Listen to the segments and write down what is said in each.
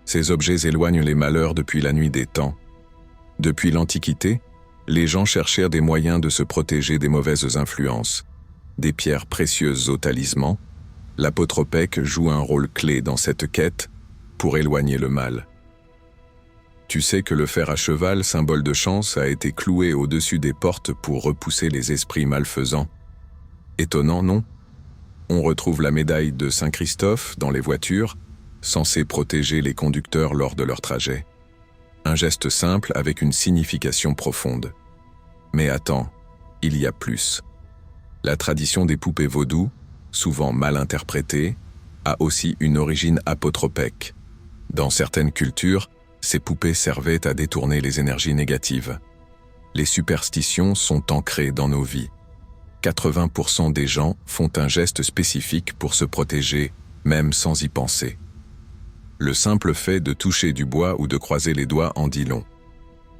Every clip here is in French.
Ces objets éloignent les malheurs depuis la nuit des temps. Depuis l'Antiquité, les gens cherchèrent des moyens de se protéger des mauvaises influences. Des pierres précieuses au talisman, l'apotropèque joue un rôle clé dans cette quête pour éloigner le mal. Tu sais que le fer à cheval, symbole de chance, a été cloué au-dessus des portes pour repousser les esprits malfaisants. Étonnant, non? On retrouve la médaille de Saint-Christophe dans les voitures, censée protéger les conducteurs lors de leur trajet. Un geste simple avec une signification profonde. Mais attends, il y a plus. La tradition des poupées vaudou, souvent mal interprétée, a aussi une origine apotropèque. Dans certaines cultures, ces poupées servaient à détourner les énergies négatives. Les superstitions sont ancrées dans nos vies. 80% des gens font un geste spécifique pour se protéger, même sans y penser. Le simple fait de toucher du bois ou de croiser les doigts en dit long.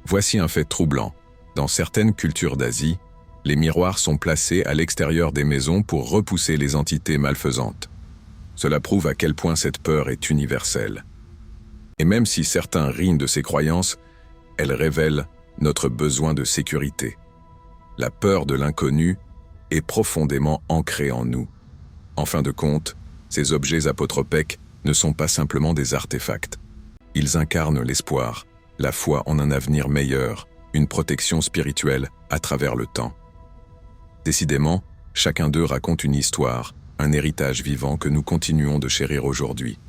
Voici un fait troublant. Dans certaines cultures d'Asie, les miroirs sont placés à l'extérieur des maisons pour repousser les entités malfaisantes. Cela prouve à quel point cette peur est universelle. Et même si certains rient de ces croyances, elles révèlent notre besoin de sécurité. La peur de l'inconnu est profondément ancrée en nous. En fin de compte, ces objets apotropèques ne sont pas simplement des artefacts. Ils incarnent l'espoir, la foi en un avenir meilleur, une protection spirituelle à travers le temps. Décidément, chacun d'eux raconte une histoire, un héritage vivant que nous continuons de chérir aujourd'hui.